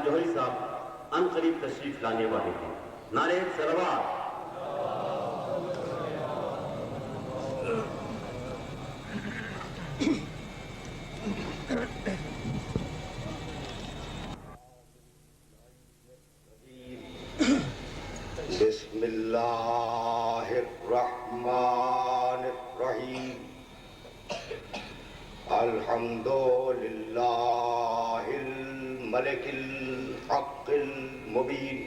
جوہری صاحب ان قریب تشریف لانے والے ہیں۔ نعرہ سلوات۔ بسم اللہ الرحمن الرحیم الحمد للہ الملک الحق المبین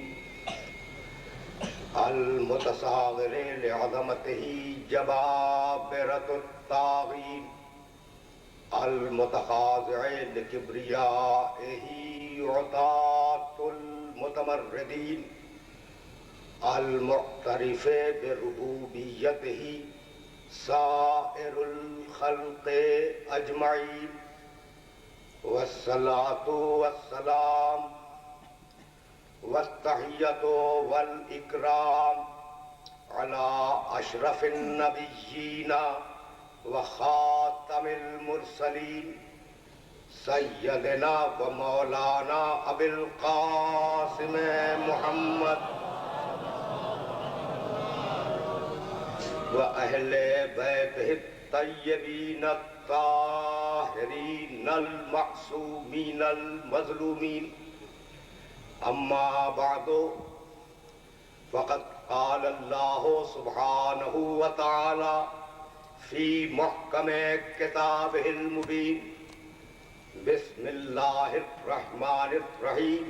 المتصاغر لعظمتہ جبابرة الطاغین المتخاضع لکبریائہ عطاة المتمردین المعترف بربوبیتہ سائر الخلق اجمعین والصلاة والسلام والتحیۃ والاکرام علی اشرف النبیین وخاتم المرسلین سیدنا و مولانا ابی القاسم محمد وأهل بيته الطيبين الطاهرين المعصومين المظلومين أما بعد فقد قال الله سبحانه وتعالى في محكم كتابه المبين بسم الله الرحمن الرحيم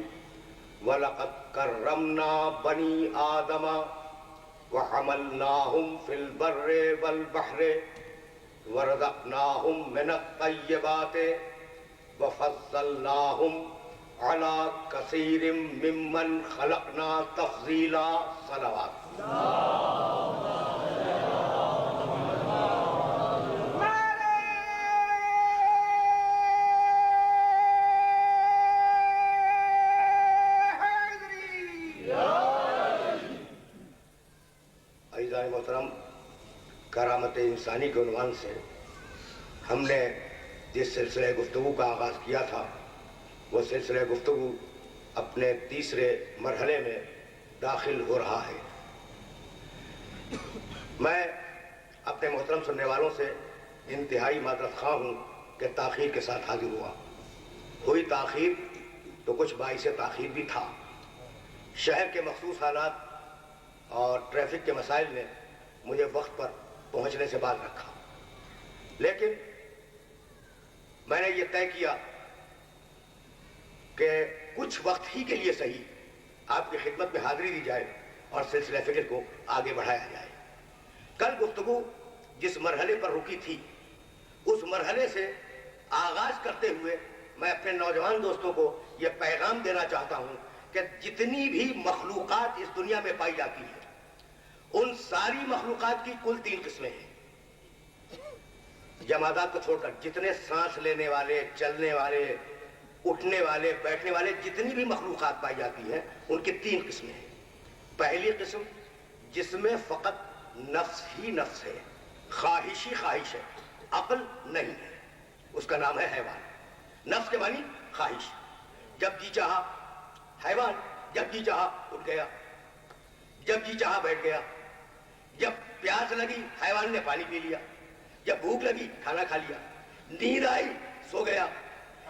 ولقد كرمنا بني آدم وحملناهم في البر والبحر ورزقناهم من الطيبات وفضلناهم على كثير ممن خلقنا تفضيلا صلوات محترم، کرامت انسانی کے عنوان سے ہم نے جس سلسلہ گفتگو کا آغاز کیا تھا وہ سلسلہ گفتگو اپنے تیسرے مرحلے میں داخل ہو رہا ہے۔ میں اپنے محترم سننے والوں سے انتہائی معذرت خواہ ہوں کہ تاخیر کے ساتھ حاضر ہوا۔ ہوئی تاخیر تو کچھ باعث تاخیر بھی تھا۔ شہر کے مخصوص حالات اور ٹریفک کے مسائل نے مجھے وقت پر پہنچنے سے باز رکھا، لیکن میں نے یہ طے کیا کہ کچھ وقت ہی کے لیے صحیح آپ کی خدمت میں حاضری دی جائے اور سلسلہ فکر کو آگے بڑھایا جائے۔ کل گفتگو جس مرحلے پر رکی تھی اس مرحلے سے آغاز کرتے ہوئے میں اپنے نوجوان دوستوں کو یہ پیغام دینا چاہتا ہوں کہ جتنی بھی مخلوقات اس دنیا میں پائی جاتی ہیں ان ساری مخلوقات کی کل 3 قسمیں ہیں۔ جمادات کو چھوڑ کر جتنے سانس لینے والے، چلنے والے، اٹھنے والے، بیٹھنے والے جتنی بھی مخلوقات پائی جاتی ہیں ان کی 3 قسمیں ہیں۔ پہلی قسم جس میں فقط نفس ہی نفس ہے، خواہش ہی خواہش ہے، عقل نہیں ہے، اس کا نام ہے حیوان۔ نفس کے معنی خواہش، جب جی چاہا حیوان، جب جی چاہا اٹھ گیا، جب جی چاہا بیٹھ گیا، جب پیاس لگی حیوان نے پانی پی لیا، جب بھوک لگی کھانا کھا لیا، نیند آئی سو گیا،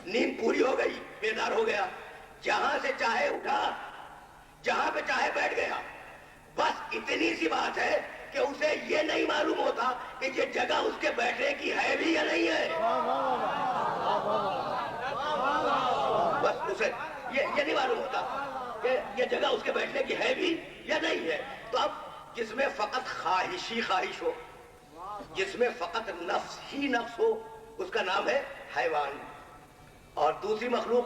نیند پوری ہو گئی بیدار ہو گیا، جہاں سے چاہے اٹھا، جہاں پہ چاہے بیٹھ گیا۔ بس اتنی سی بات ہے کہ اسے یہ نہیں معلوم ہوتا کہ یہ جگہ اس کے بیٹھنے کی ہے بھی یا نہیں ہے۔ بس اسے یہ نہیں معلوم ہوتا کہ یہ جگہ اس کے بیٹھنے کی ہے بھی یا نہیں ہے۔ تو اب جس میں فقط خواہش ہی خواہش ہو، جس میں فقط نفس ہی نفس ہو، اس کا نام ہے حیوان۔ اور دوسری مخلوق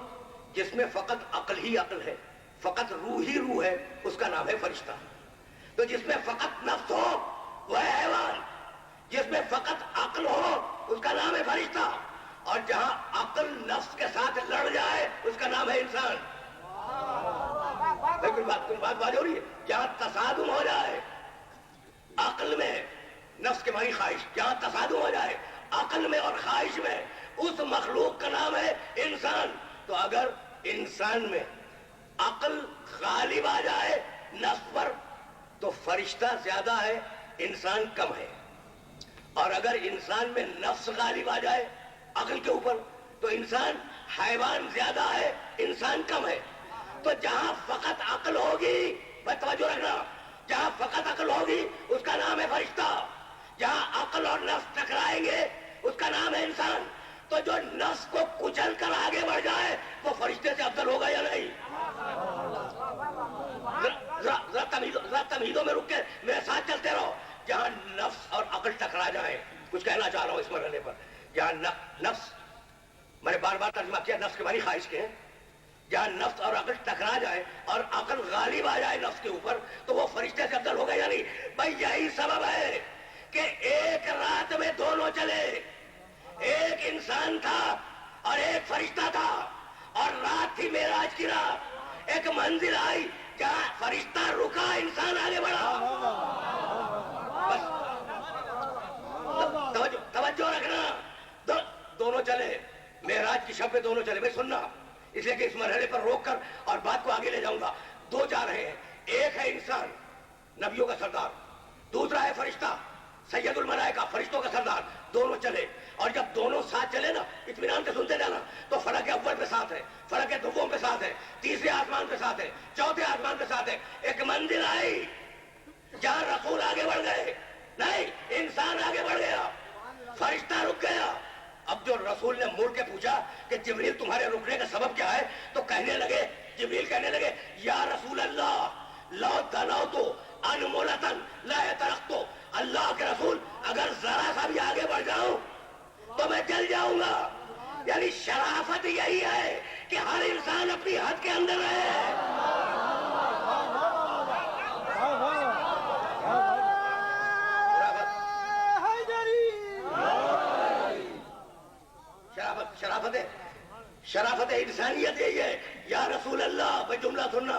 جس میں فقط عقل ہی عقل ہے، فقط روح ہی روح ہے، اس کا نام ہے فرشتہ۔ تو جس میں فقط نفس ہو وہ ہے حیوان، جس میں فقط عقل ہو اس کا نام ہے فرشتہ، اور جہاں عقل نفس کے ساتھ لڑ جائے اس کا نام ہے انسان۔ لیکن بات واضح ہو رہی ہے، جہاں تصادم ہو جائے عقل میں، نفس کے معنی خواہش، جہاں تصادم ہو جائے عقل میں اور خواہش میں، اس مخلوق کا نام ہے انسان۔ تو اگر انسان میں عقل غالب آ جائے نفس پر تو فرشتہ زیادہ ہے، انسان کم ہے، اور اگر انسان میں نفس غالب آ جائے عقل کے اوپر تو انسان حیوان زیادہ ہے، انسان کم ہے۔ تو جہاں فقط عقل ہوگی، بس توجہ رکھنا، جہاں فقط عقل ہوگی اس کا نام ہے فرشتہ، جہاں عقل اور نفس ٹکرائیں گے اس کا نام ہے انسان۔ تو جو نفس کو کچل کر آگے بڑھ جائے وہ فرشتے سے افضل ہوگا یا نہیں؟ ذرا تمہیدوں میں رک کے میرے ساتھ چلتے رہو۔ جہاں نفس اور عقل ٹکرا جائیں، کچھ کہنا چاہ رہا ہوں اس مرحلے پر، جہاں نفس، میں نے بار بار ترجمہ کیا، نفس کے معنی خواہش کے ہیں، جہاں نفس اور عقل ٹکرا جائے اور عقل غالب آ جائے نفس کے اوپر تو وہ فرشتے سے افضل ہوگا یا نہیں؟ بھائی یہی سبب ہے کہ ایک رات میں دونوں چلے، ایک انسان تھا اور ایک فرشتہ تھا، اور رات تھی معراج کی رات، ایک منزل آئی جہاں فرشتہ رکا، انسان آگے بڑھا۔ بس توجہ رکھنا، دونوں چلے، معراج کی شب پہ دونوں چلے۔ بھائی سننا، اس لیے کہ اس مرحلے پر روک کر اور بات کو آگے لے جاؤں گا۔ دو جا رہے ہیں، ایک ہے انسان نبیوں کا سردار، دوسرا ہے فرشتہ سید الملائکہ فرشتوں کا سردار، دونوں چلے، اور جب دونوں ساتھ چلے نا، اطمینان سے سنتے جانا، تو فلک اول پہ ساتھ ہے، فلک دوم پہ ساتھ ہے، تیسرے آسمان پہ ساتھ ہے، چوتھے آسمان پہ ساتھ ہے۔ ایک منزل آئی جہاں رسول آگے بڑھ گئے، نہیں انسان آگے بڑھ گیا، فرشتہ رک گیا۔ اب جو رسول نے مڑ کے پوچھا کہ جبریل تمہارے رکنے کا سبب کیا ہے، تو کہنے لگے، جبریل کہنے لگے، یا رسول اللہ لو دنوت انمولۃ لا احترقت، اللہ کے رسول اگر ذرا سا بھی آگے بڑھ جاؤں تو میں جل جاؤں گا۔ یعنی شرافت یہی ہے کہ ہر انسان اپنی حد کے اندر رہے۔ شرافت انسانیت یہی ہے، یا رسول اللہ۔ بھائی جملہ سننا،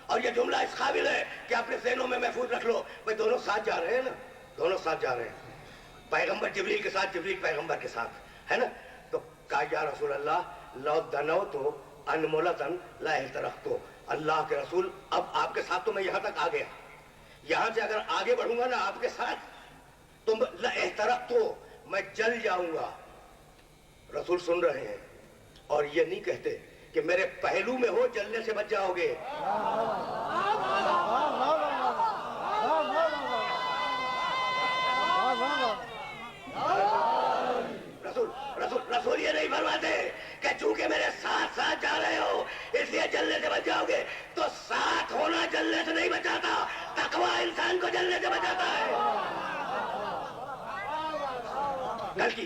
اور یہ جملہ اس قابل ہے کہ اپنے ذہنوں میں محفوظ رکھ لو۔ بھائی دونوں ساتھ جا رہے ہیں نا، دونوں ساتھ جا رہے ہیں، پیغمبر جبریل کے ساتھ، جبریل پیغمبر کے ساتھ، ہے نا۔ تو کہا یا رسول اللہ لو دنوت انمولۃ لا احترقت، اللہ کے رسول اب آپ کے ساتھ تو میں یہاں تک آ گیا، یہاں سے اگر آگے بڑھوں گا نا آپ کے ساتھ تو لا احترقت، میں جل جاؤں گا۔ رسول سن رہے ہیں اور یہ نہیں کہتے کہ میرے پہلو میں ہو جلنے سے بچ جاؤ گے۔ رسول یہ نہیں فرماتے کہ چونکہ میرے ساتھ ساتھ جا رہے ہو اس لیے جلنے سے بچ جاؤ گے۔ تو ساتھ ہونا جلنے سے نہیں بچاتا، تقویٰ انسان کو جلنے سے بچاتا ہے۔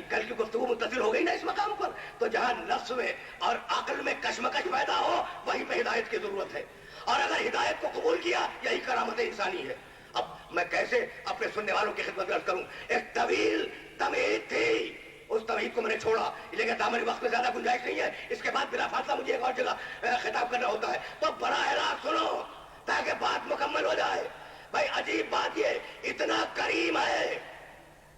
کل کی گفتگو متصل ہو گئی نا اس مقام پر، تو جہاں نفس میں اور عقل میں کشمکش پیدا ہو وہیں پہ ہدایت کی ضرورت ہے، اور اگر ہدایت کو قبول کیا یہی کرامت انسانی ہے۔ اب میں کیسے اپنے سننے والوں کی خدمت عرض کروں، ایک طویل تمہید تھی، اس تمہید کو میں نے چھوڑا لیکن دامن وقت میں زیادہ گنجائش نہیں ہے، اس کے بعد بلا فاصلہ مجھے ایک اور جگہ خطاب کرنا ہوتا ہے، تو براہ راست سنو تاکہ بات مکمل ہو جائے۔ بھائی عجیب بات یہ، اتنا کریم ہے،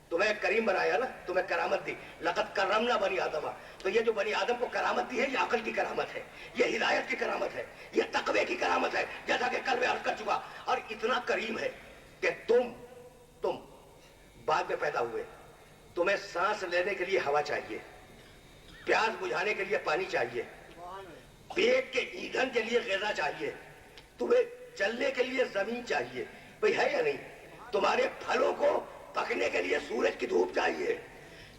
تمہیں کریم بنایا نا، تمہیں کرامت دی، لقد کرمنا بنی آدم، تو یہ جو بنی آدم کو کرامت دی ہے یہ عقل کی کرامت ہے، یہ ہدایت کی کرامت ہے، یہ تقوی کی کرامت ہے، جیسا کہ کل میں عرض کر چکا۔ اور اتنا کریم ہے کہ تم بعد میں پیدا ہوئے، تمہیں سانس لینے کے لیے ہوا چاہیے، پیاس بجھانے کے لیے پانی چاہیے، پیٹ کے ایندھن کے لیے غذا چاہیے، تمہیں چلنے کے لیے زمین چاہیے، بھئی ہے یا نہیں؟ تمہارے پھلوں کو پکنے کے لیے سورج کی دھوپ چاہیے،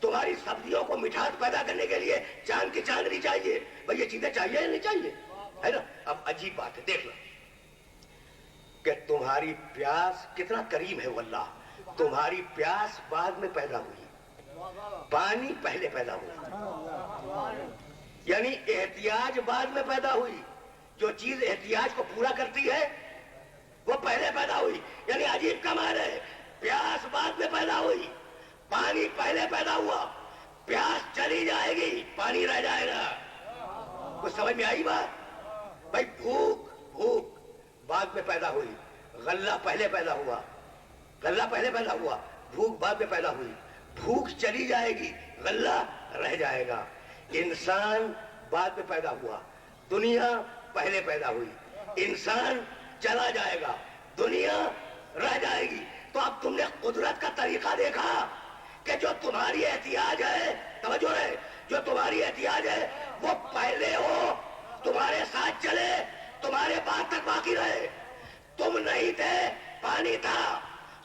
تمہاری سبزیوں کو مٹھاس پیدا کرنے کے لیے چاند کی چاندنی چاہیے، بھئی یہ چیزیں چاہیے یا نہیں چاہیے؟ ہے نا۔ اب عجیب بات ہے، دیکھ لو کہ تمہاری پیاس، کتنا کریم ہے وہ اللہ، تمہاری پیاس بعد میں پیدا ہوئی، پانی پہلے پیدا ہوا، یعنی احتیاج بعد میں پیدا ہوئی، جو چیز احتیاج کو پورا کرتی ہے وہ پہلے پیدا ہوئی، یعنی عجیب کمال ہے، پیاس بعد میں پیدا ہوئی، پانی پہلے پیدا ہوا، پیاس چلی جائے گی پانی رہ جائے گا۔ کچھ سمجھ میں آئی بات؟ بھائی بھوک بعد میں پیدا ہوئی، غلہ پہلے پیدا ہوا، بھوک بعد میں پیدا ہوئی، بھوک چلی جائے گی، غلہ رہ جائے گا۔ انسان بعد میں پیدا ہوا، دنیا پہلے پیدا ہوئی، انسان چلا جائے گا، دنیا رہ جائے گی۔ تو اب تم نے قدرت کا طریقہ دیکھا کہ جو تمہاری احتیاج ہے، توجہ رہے، جو تمہاری احتیاج ہے وہ پہلے ہو، تمہارے ساتھ چلے، تمہارے بعد تک باقی رہے۔ تم نہیں تھے، پانی تھا،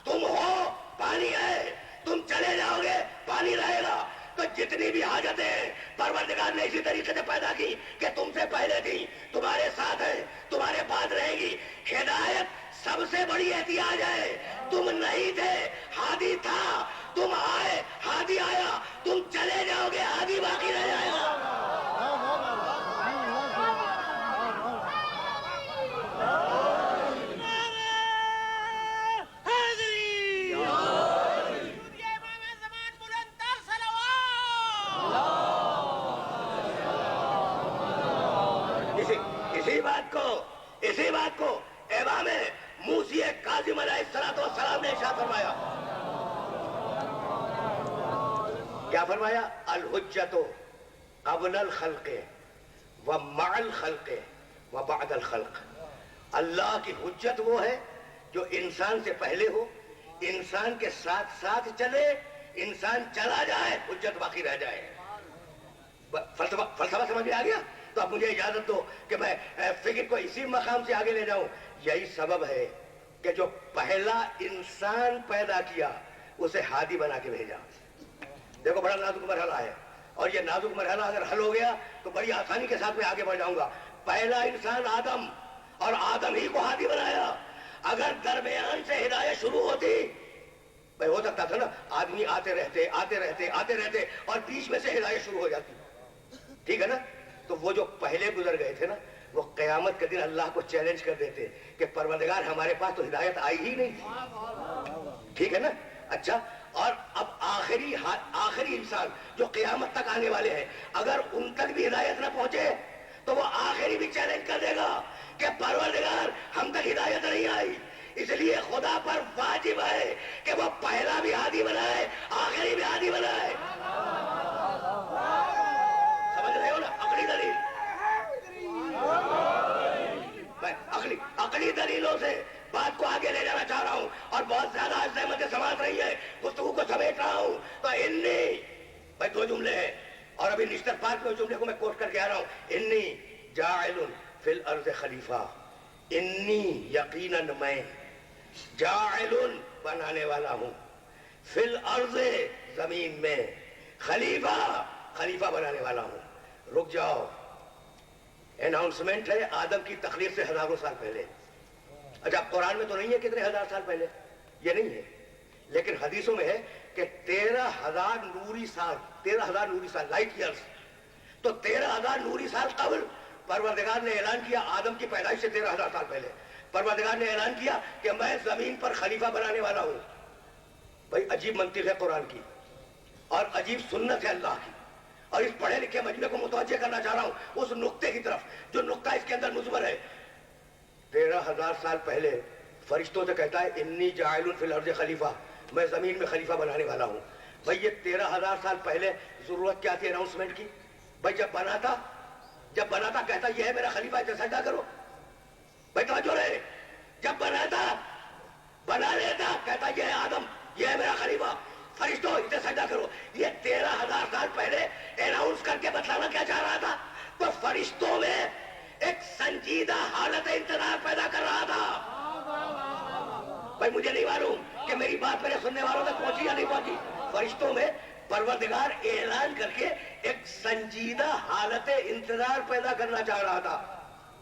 تم ہو، پانی ہے، تم چلے جاؤ گے، پانی رہے گا۔ تو جتنی بھی حاجتیں پروردگار نے اسی طریقے سے پیدا کی کہ تم سے پہلے تھی، تمہارے ساتھ ہے، تمہارے بعد رہے گی۔ ہدایت سب سے بڑی احتیاج ہے۔ تم نہیں تھے، ہادی تھا، تم آئے، ہادی آیا، تم چلے جاؤ گے، ہادی باقی رہ جائے گا۔ اسی بات کو امام موسی کاظم علیہ السلام نے ارشاد فرمایا۔ کیا فرمایا؟ الحجت قبل الخلق ومع الخلق وبعد الخلق۔ اللہ کی حجت وہ ہے جو انسان سے پہلے ہو، انسان کے ساتھ ساتھ چلے، انسان چلا جائے، حجت باقی رہ جائے۔ فلسفہ سمجھ میں آ گیا؟ تو اب مجھے اجازت دو کہ میں فکر کو اسی مقام سے آگے لے جاؤں۔ یہی سبب ہے کہ جو پہلا انسان پیدا کیا اسے ہادی بنا کے بھیجا۔ دیکھو بڑا نازک مرحلہ ہے، اور یہ نازک مرحلہ اگر حل ہو گیا تو بڑی آسانی کے ساتھ میں آگے بڑھ جاؤں گا۔ پہلا انسان آدم، اور آدم ہی کو ہادی بنایا۔ اگر درمیان سے ہدایت شروع ہوتی، بھائی ہو سکتا تھا نا آدمی آتے رہتے اور بیچ میں سے ہدایت شروع ہو جاتی، ٹھیک ہے نا؟ تو وہ جو پہلے گزر گئے تھے نا، وہ قیامت کے دن اللہ کو چیلنج کر دیتے کہ پروردگار ہمارے پاس تو ہدایت آئی ہی نہیں تھی، ٹھیک ہے نا؟ اچھا، اور اب آخری انسان جو قیامت تک آنے والے ہیں، اگر ان تک بھی ہدایت نہ پہنچے تو وہ آخری بھی چیلنج کر دے گا کہ پروردگار ہم تک ہدایت نہیں آئی۔ اس لیے خدا پر واجب ہے کہ وہ پہلا بھی ہادی بنائے، آخری بھی ہادی بنائے۔ سمجھ رہے ہو نا؟ عقلی دلیلوں سے بات کو آگے لے جانا چاہ رہا ہوں، اور بہت زیادہ زحمت سماعت رہی ہے، گفتگو کو سمیٹ رہا ہوں۔ تو انی، بھائی دو جملے ہیں، اور ابھی نشتر پارک میں جملے کو میں کوٹ کر کے آ رہا ہوں۔ انی جاعل فی الارض خلیفہ، انی یقیناً میں جاعل بنانے والا ہوں، فی الارض زمین میں، خلیفہ بنانے والا ہوں۔ رک جاؤ، اناؤنسمنٹ ہے آدم کی تخلیق سے ہزاروں سال پہلے۔ اچھا قرآن میں تو نہیں ہے کتنے ہزار سال پہلے، یہ نہیں ہے، لیکن حدیثوں میں ہے کہ 13,000 نوری سال لائٹ ایئرز، تو 13,000 نوری سال قبل پروردگار نے اعلان کیا، آدم کی پیدائش سے 13,000 سال پہلے پروردگار نے اعلان کیا کہ میں زمین پر خلیفہ بنانے والا ہوں۔ بھائی عجیب منطق ہے قرآن کی، اور عجیب سنت ہے اللہ کی، اور اس پڑھے لکھے مجمع کو متوجہ کرنا چاہ رہا ہوں اس نقطے کی طرف جو نقطہ اس کے اندر مضمر ہے۔ 13,000 سال پہلے فرشتوں سے کہتا ہے انی جاعل فی الارض خلیفہ، میں زمین میں خلیفہ بنانے والا ہوں۔ بھائی یہ 13,000 سال پہلے ضرورت کیا تھی اناؤنسمنٹ کی؟ بھائی جب بنا تھا کہتا یہ ہے میرا خلیفہ، اسے سجدہ کرو۔ بھائی توجہ رہے، جب بنا لیتا کہتا یہ ہے آدم، یہ ہے میرا خلیفہ، فرشتوں اسے سجدہ کرو۔ یہ 13,000 سال پہلے اناؤنس کر کے بتلانا کیا چاہ رہا تھا؟ تو فرشتوں میں ایک سنجیدہ حالت انتظار پیدا کر رہا تھا۔ بھائی مجھے نہیں معلوم کہ میری بات میرے سننے والوں تک پہنچی یا نہیں پہنچی۔ فرشتوں میں پروردگار اعلان کر کے ایک سنجیدہ حالت انتظار پیدا کرنا چاہ رہا تھا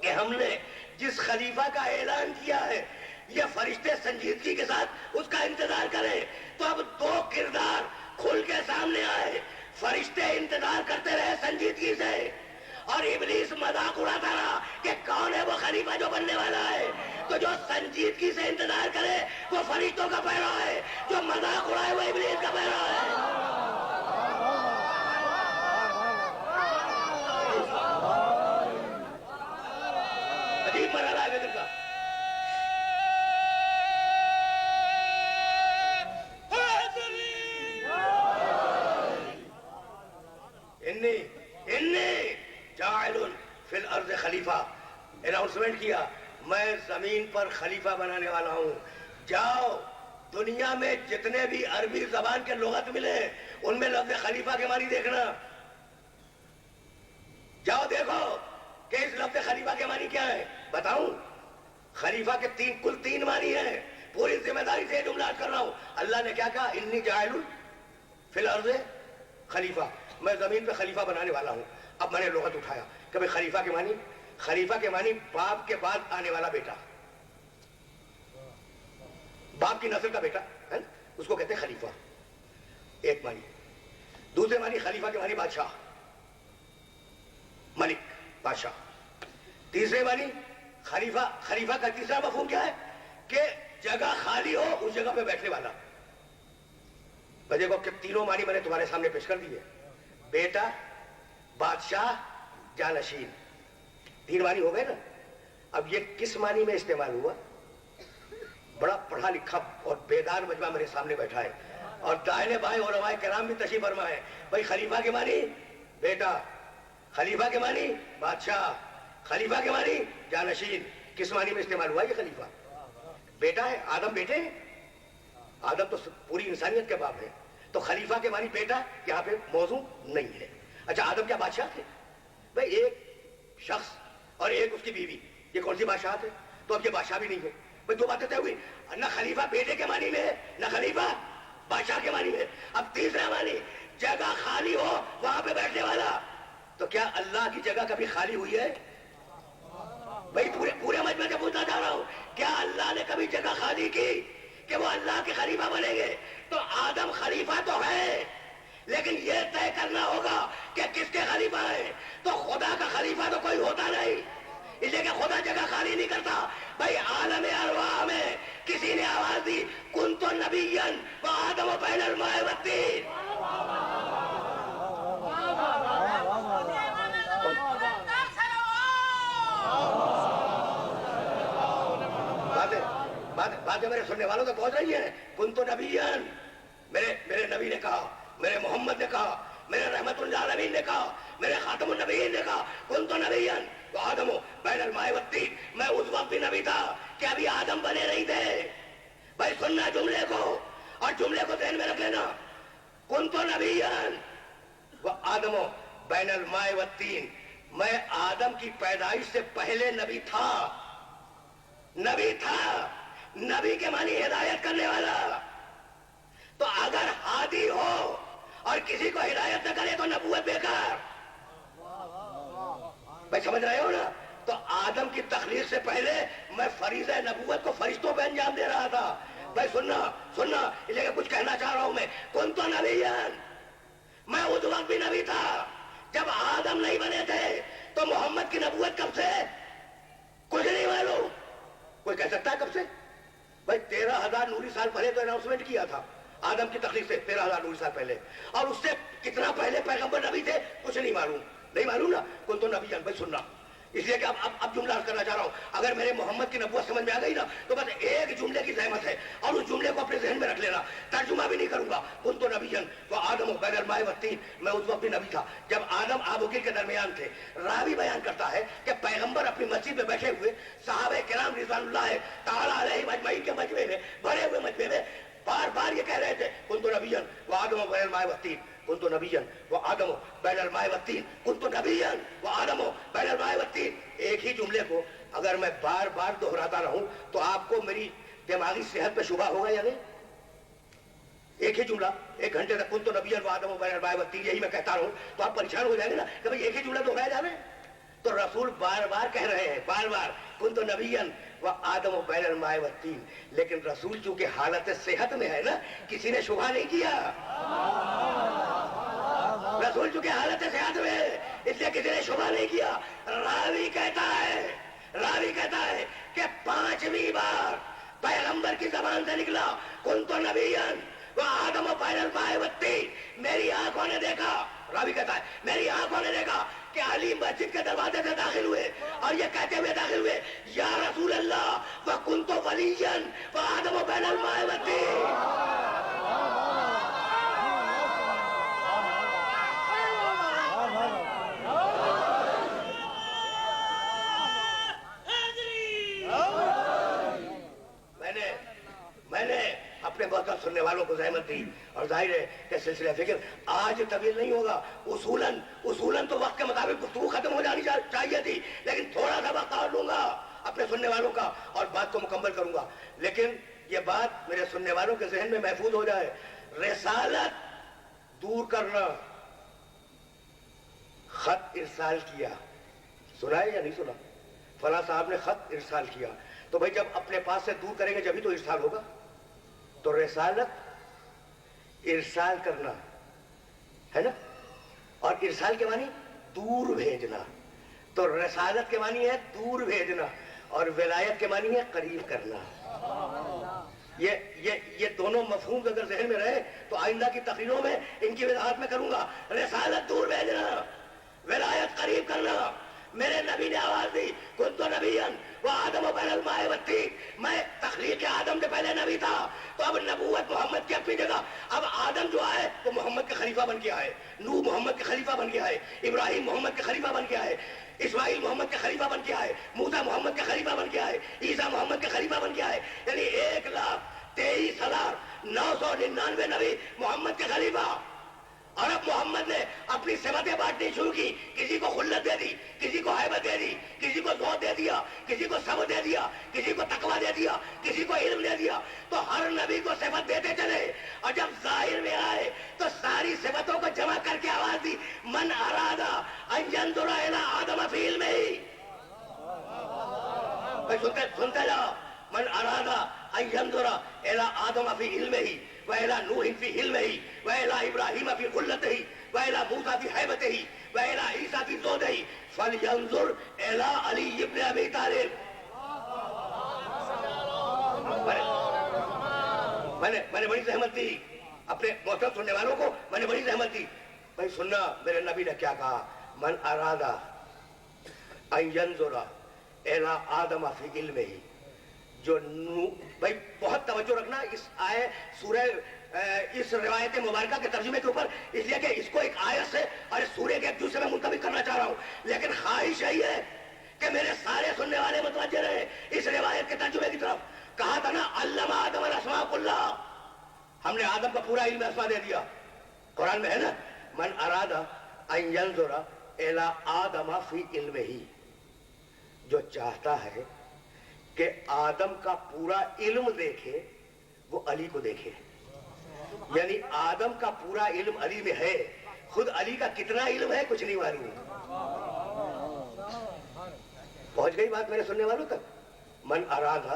کہ ہم نے جس خلیفہ کا اعلان کیا ہے یہ فرشتے سنجیدگی کے ساتھ اس کا انتظار کریں۔ تو اب دو کردار کھل کے سامنے آئے، فرشتے انتظار کرتے رہے سنجیدگی سے، اور ابلیس مذاق اڑاتا رہا کہ کون ہے وہ خلیفہ جو بننے والا ہے۔ تو جو سنجیدگی سے انتظار کرے وہ فرشتوں کا پیرا ہے، جو مذاق اڑائے وہ ابلیس کا پیرا ہے۔ عجیب مرحلہ ہے فکر کا۔ انی جاعل فی الارض خلیفہ، اناؤنسمنٹ کیا میں زمین پر خلیفہ بنانے والا ہوں. جاؤ دنیا میں جتنے بھی عربی زبان کے لغت ملے ان میں لفظ خلیفہ کے معنی دیکھنا. جاؤ دیکھو کہ اس لفظ خلیفہ کے معنی کیا ہے. بتاؤں خلیفہ کے کل تین معنی ہیں. پوری ذمہ داری سے جملہ کر رہا ہوں. اللہ نے کیا کہا؟ انی جاعل فی الارض خلیفہ، میں زمین پہ خلیفہ بنانے والا ہوں. اب میں نے لغت اٹھایا کہ بھئی خلیفہ کے معنی، خلیفہ کے معنی باپ کے بعد آنے والا بیٹا، باپ کی نسل کا بیٹا ہے نا، اس کو کہتے ہیں خلیفہ. ایک معنی. دوسرے معنی خلیفہ کے معنی بادشاہ، ملک، بادشاہ. تیسرے معنی خلیفہ کا تیسرا مفہوم کیا ہے؟ کہ جگہ خالی ہو اس جگہ پہ بیٹھنے والا. دیکھو کہ تینوں معنی میں نے تمہارے سامنے پیش کر دیے. بیٹا، بادشاہ، جانشین. تین معنی ہو گئے نا. اب یہ کس معنی میں استعمال ہوا؟ بڑا پڑھا لکھا اور بیدار مجمع میرے سامنے بیٹھا ہے اور دائیں بائیں علماء کرام بھی تشریف فرما ہے. بھائی خلیفہ کے معنی بیٹا، خلیفہ کے معنی بادشاہ، خلیفہ کے معنی جانشین. کس معنی میں استعمال ہوا یہ خلیفہ؟ بیٹا ہے، آدم بیٹے ہیں. آدم تو پوری انسانیت کے باپ ہے. تو خلیفہ کے معنی بیٹا یہاں پہ موضوع نہیں ہے. اچھا آدم کیا بادشاہ تھے؟ بھائی ایک شخص اور ایک اس کی بیوی، یہ کون سی بادشاہت ہے؟ تو اب یہ بادشاہ بھی نہیں ہے. بھائی دو باتیں طے ہوئی، نہ خلیفہ بیٹے کے معنی میں ہے نہ خلیفہ بادشاہ کے معنی میں. اب تیسرا معنی جگہ خالی ہو وہاں پہ بیٹھنے والا. تو کیا اللہ کی جگہ کبھی خالی ہوئی ہے؟ بھائی پورے مجمع سے پوچھنا چاہ رہا ہوں، کیا اللہ نے کبھی جگہ خالی کی کہ وہ اللہ کے خلیفہ بنیں گے؟ تو آدم خلیفہ تو ہے لیکن یہ طے کرنا ہوگا کہ کس کے خلیفہ ہے. تو خدا کا خلیفہ تو کوئی ہوتا نہیں، اس لیے کہ خدا جگہ خالی نہیں کرتا. بھائی عالم ارواح میں کسی نے آواز دی کنت نبیا وآدم بین الماء والطین. باتیں میرے سننے والوں تک پہنچ رہی ہیں. کنت نبیا، میرے نبی نے کہا، میرے محمد نے کہا، میرے رحمت للعالمین نے کہا، میرے خاتم النبیین نے کہا کنت نبیا وآدم بین الماء والطین. میں اس وقت بھی نبی تھا کہ ابھی آدم بنے نہیں تھے. بھائی سننا جملے کو اور جملے کو ذہن میں رکھ لینا. کنت نبیا وآدم بین الماء والطین، میں آدم کی پیدائش سے پہلے نبی تھا. نبی تھا، نبی کے معنی ہدایت کرنے والا. تو اگر ہادی ہو اور کسی کو ہدایت نہ کرے تو نبوت بیکار. بھائی سمجھ رہے ہو نا؟ تو آدم کی تخلیق سے پہلے میں فریضہ نبوت کو فرشتوں پہ انجام دے رہا تھا. بھائی سننا اس لیے کچھ کہنا چاہ رہا ہوں میں. کنت نبیا، میں اس وقت بھی نبی تھا جب آدم نہیں بنے تھے. تو محمد کی نبوت کب سے؟ کچھ نہیں معلوم. کوئی کہہ سکتا ہے کب سے؟ بھائی 13,000 نوری سال پہلے تو اناؤنسمنٹ کیا تھا آدم کی تخلیق سے، 13,000 نوری سال پہلے. اور اس سے کتنا پہلے پیغمبر نبی تھے کچھ نہیں معلوم نا. کون تو نبی. بھائی سننا، اس لیے کہ اب جملہ کرنا چاہ رہا ہوں. اگر میرے محمد کی نبوت سمجھ میں آ گئی نا تو بس ایک جملے کی زحمت ہے اور اس جملے کو اپنے ذہن میں رکھ لینا. ترجمہ بھی نہیں کروں گا. کن تو نبی وآدم بین الماء والطین، میں اس وقت بھی نبی تھا جب آدم آب و گل کے درمیان تھے. راوی بیان کرتا ہے کہ پیغمبر اپنی مسجد میں بیٹھے ہوئے صحابہ کرام رضوان اللہ تعالیٰ علیہم اجمعین کے مجمع میں، بھرے ہوئے مجمع میں بار بار یہ کہہ رہے تھے کن تو نبی وآدم بین الماء والطین، کن تو نبی وآدم بین الماء والطین، کن تو نبی وآدم بین الماء والطین. ایک ہی جملے کو اگر میں بار بار دہراتا رہوں تو آپ کو میری دماغی صحت پہ شبہ ہوگا یا نہیں؟ ایک ہی جملہ 1 گھنٹے تک کن تو نبی وآدم بین الماء والطین یہی میں کہتا رہوں تو آپ پریشان ہو جائیں گے نا کہ بھئی ایک ہی جملہ دہرایا جا رہا ہے. تو رسول بار بار کہہ رہے ہیں، بار بار کن تو نبی وآدم بین الماء والطین. لیکن رسول چونکہ حالت صحت میں ہے نا، کسی نے شبہ نہیں کیا. رسول چونکہ حالت صحت میں ہے اس لیے کسی نے شبہ نہیں کیا. راوی کہتا ہے کہ 5ویں بار پیغمبر کی زبان سے نکلا کن تو نبی وآدم بین الماء والطین. میری آنکھوں نے دیکھا، راوی کہتا ہے میری آنکھوں نے دیکھا کہ علی مسجد کے دروازے سے داخل ہوئے اور یہ کہتے ہوئے داخل ہوئے یا رسول اللہ وکنت ولیا وآدم بین الماء والطین. سننے والوں کو زحمت دی، اور ظاہر ہے کہ سلسلہ فکر آج طویل نہیں ہوگا. اصولاً تو وقت کے مطابق گفتگو ختم ہو جانی چاہیے تھی، لیکن تھوڑا سا وقت اور لوں گا اپنے سننے والوں کا اور بات کو مکمل کروں گا. لیکن یہ بات میرے سننے والوں کے ذہن میں محفوظ ہو جائے. رسالت دور کرنا، خط ارسال کیا، سنا ہے یا نہیں سنا؟ فلاں صاحب نے خط ارسال کیا. تو بھائی جب اپنے پاس سے دور کریں گے جبھی تو ارسال ہوگا. تو رسالت ارسال کرنا ہے نا، اور ارسال کے معنی دور بھیجنا. تو رسالت کے معنی ہے دور بھیجنا، اور ولایت کے معنی ہے قریب کرنا. یہ دونوں مفہوم اگر ذہن میں رہے تو آئندہ کی تقریروں میں ان کی وضاحت میں کروں گا. رسالت دور بھیجنا، ولایت قریب کرنا. میرے نبی نے آواز دی کنت نبیًا وآدم بین الماء والطین، میں تخلیق آدم کے پہلے نبی تھا. تو اب نبوت محمد کی اپنی جگہ. اب آدم جو آئے وہ محمد کے خلیفہ بن کے آئے، نوح محمد کے خلیفہ بن کے آئے، ابراہیم محمد کے خلیفہ بن کے آئے، اسماعیل محمد کے خلیفہ بن کے آئے، موسیٰ محمد کے خلیفہ بن کے آئے، عیسیٰ محمد کے خلیفہ بن کے آئے. یعنی 1,23,999 نبی محمد کے خلیفہ. اور اب محمد نے اپنی صفتیں بانٹنی شروع کی. کسی کو خلت دے دی، کسی کو ہیبت دے دی، کسی کو زہد دے دیا، کسی کو صبر دے دیا، کسی کو تقویٰ دے دیا، کسی کو علم دے دیا. تو ہر نبی کو صفت دیتے چلے، اور جب ظاہر میں آئے تو ساری صفتوں کو جمع کر کے آواز دی من ارادہ ان ینظر الی آدم فی علمہ. سنتے جاؤ. من ارادہ ان ینظر الی آدم فی علمہ وإلى نوح في علمه وإلى إبراهيم في خلته وإلى موسى في هيبته وإلى عيسى في زهده فلينظر إلى علي بن أبي طالب. میں نے بڑی زحمت دی اپنے محترم سننے والوں کو، میں نے بڑی زحمت دی. بھائی سننا میرے نبی نے کیا کہا. من ارادہ ان ینظر إلى آدم في علمه. جو بھائی بہت توجہ رکھنا اس سورہ اس روایت مبارکہ کے ترجمے کے اوپر، اس لیے کہ اس کو ایک آیت سے اور اس سورے کے ایک جز سے میں منطبق کرنا چاہ رہا ہوں. لیکن خواہش یہی ہے کہ میرے سارے سننے والے متوجہ رہے اس روایت کے ترجمے کی طرف. کہا تھا نا علم آدم الاسماء کلھا، ہم نے آدم کا پورا علم اسماء دے دیا. قرآن میں ہے نا من ارادہ ان ینظر الی آدم فی علمہ. جو چاہتا ہے کہ آدم کا پورا علم دیکھے وہ علی کو دیکھے. یعنی آدم کا پورا علم علی میں ہے، خود علی کا کتنا علم ہے کچھ نہیں معلوم. پہنچ گئی بات میرے سننے والوں تک. من ارادہ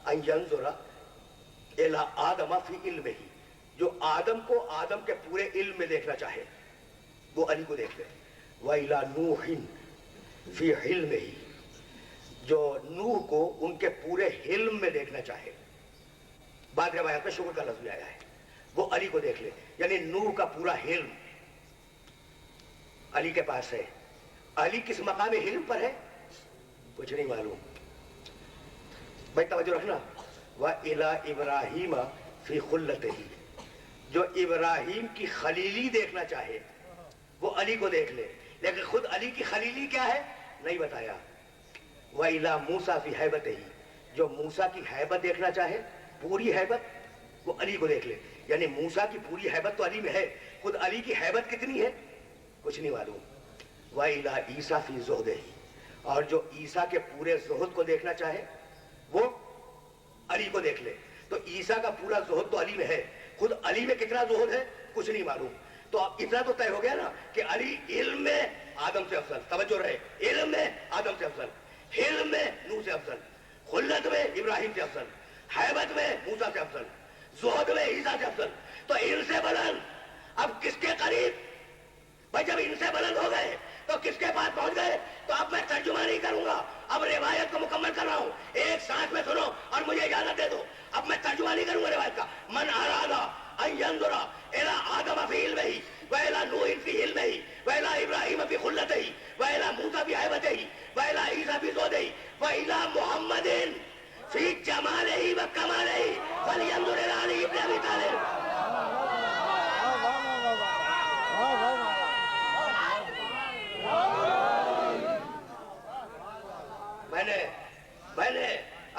ان ینظر الی آدم فی علمہ. جو آدم کو آدم کے پورے علم میں دیکھنا چاہے وہ علی کو دیکھ لے. وإلی نوح فی حلمہ. جو نوح کو ان کے پورے حلم میں دیکھنا چاہے، بعد روایت میں شکر کا لفظ بھی آیا ہے، وہ علی کو دیکھ لے. یعنی نوح کا پورا حلم علی کے پاس ہے. علی کس مقام حلم پر ہے کچھ نہیں معلوم. بھائی توجہ رکھنا. وَإِلَىٰ إِبْرَاهِيمَ فِي خُلَّتِهِ. جو ابراہیم کی خلیلی دیکھنا چاہے وہ علی کو دیکھ لے. لیکن خود علی کی خلیلی کیا ہے نہیں بتایا. وَإِلَىٰ مُوسَىٰ فِي هَيْبَتِهِ. جو موسیٰ کی حیبت دیکھنا چاہے پوری حیبت وہ علی کو دیکھ لے. یعنی موسیٰ کی پوری حیبت تو علی میں ہے، خود علی کی حیبت کتنی ہے کچھ نہیں معلوم. وَإِلَىٰ عِیسَىٰ فِي زُهْدِهِ. اور جو عیسیٰ کے پورے زہد کو دیکھنا چاہے وہ علی کو دیکھ لے. تو عیسیٰ کا پورا زہد تو علی میں ہے، خود علی میں کتنا زہد ہے کچھ نہیں معلوم. تو اب اتنا تو طے ہو گیا نا کہ علی علم میں آدم سے افضل. توجہ رہے، علم میں آدم سے افضل، حلم میں نوح سے افضل، خلت میں ابراہیم سے افضل، حیبت میں موسیٰ سے افضل، زہد میں عیسیٰ سے افضل. تو ان سے بلند اب کس کے قریب؟ بھائی جب ان سے بلند ہو گئے تو کس کے پاس پہنچ گئے؟ تو اب میں ترجمہ نہیں کروں گا، اب روایت کو مکمل کر رہا ہوں. ایک ساتھ میں سنو اور مجھے اجازت دے دو. اب میں ترجمہ نہیں کروں گا روایت کا. من ارادہ ان ینظر الی آدم فی علمہ وإلی نوح فی علمہ وإلی ابراہیم فی خلتہ وإلی موسیٰ فی حیبتہ وإلی عیسیٰ فی زہدہ وإلی محمد فی جمالہ و کمالہ فلینظر الی علی بن ابی طالب. میں نے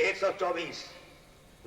124।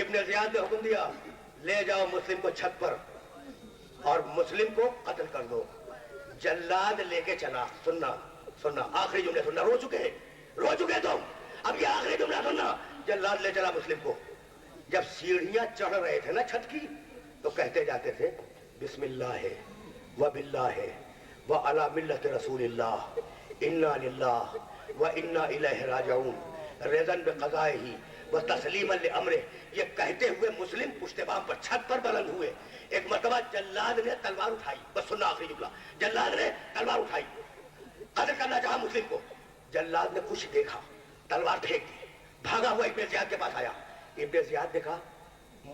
ابن زیاد نے حکم دیا لے جاؤ مسلم کو چھت پر اور مسلم کو قتل کر دو. جلاد لے کے چلا. سننا آخری جملے سننا. رو چکے تم. اب یہ آخری جملہ سننا. جلاد لے چلا مسلم کو. جب سیڑھیاں چڑھ رہے تھے نا چھت کی تو کہتے جاتے تھے بسم اللہ و باللہ و علی ملت رسول اللہ انا للہ و انا الیہ راجعون رضا بقضائہ و تسلیما لامرہ. یہ کہتے ہوئے مسلم پشت بام پر چھت پر بلند ہوئے. ایک مرتبہ جلاد نے تلوار اٹھائی. بس سننا آخری جملہ. جلاد نے تلوار اٹھائی, قتل کرنا چاہا مسلم کو. جلاد نے کچھ دیکھا, تلوار پھینک دی, بھاگا ہوا ابن زیاد کے پاس آیا. ابن زیاد نے کہا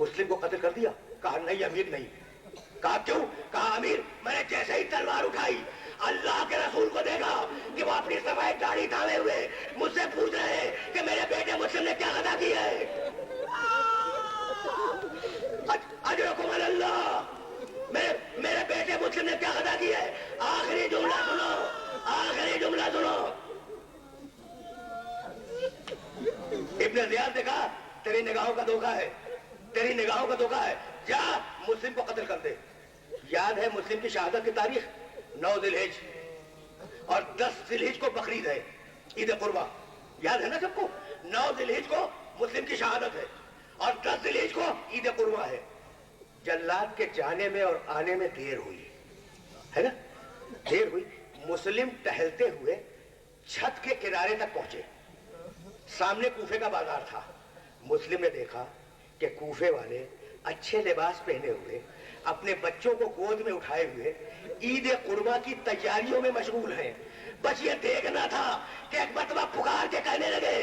مسلم کو قتل کر دیا؟ کہا نہیں امیر نہیں. کہا کیوں؟ کہا امیر میں نے جیسے ہی تلوار اٹھائی اللہ کے رسول کو دیکھا کہ وہ اپنی سفید داڑھی تھامے ہوئے مجھ سے پوچھ رہے ہیں کہ میرے بیٹے مسلم نے کیا خطا کی ہے. اجرکم علی اللہ, میرے بیٹے مسلم نے کیا خطا کی ہے. آخری جملہ سنو. ابن زیاد نے کہا تیری نگاہوں کا دھوکہ ہے, جا مسلم کو قتل کر دے. یاد ہے مسلم کی شہادت کی تاریخ 9 ذی الحج اور 10 ذی الحج کو بقرعید ہے, عید قربا. یاد ہے نا سب کو؟ 9 ذی الحج کو مسلم کی شہادت ہے اور 10 ذی الحج کو عید قربا ہے. جلاد کے جانے میں اور آنے میں دیر ہوئی ہے نا, دیر ہوئی. مسلم ٹہلتے ہوئے چھت کے کنارے تک پہنچے. سامنے کوفے کا بازار تھا. مسلم نے دیکھا کہ کوفے والے اچھے لباس پہنے ہوئے اپنے بچوں کو گود میں اٹھائے ہوئے عید قربا کی تیاریوں میں مشغول ہیں. بس یہ دیکھنا تھا کہ ایک مرتبہ پکار کے کہنے لگے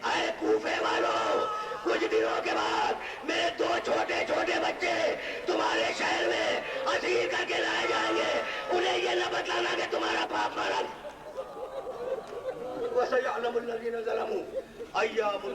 اے کوفے والوں, کچھ دنوں کے بعد میرے 2 چھوٹے بچے تمہارے شہر میں اسیر کر کے لائے جائیں گے. انہیں یہ نہ بتلانا کہ تمہارا باپ مارا. وَسَيَعْلَمُ الَّذِينَ ظَلَمُوا أَيَّامُ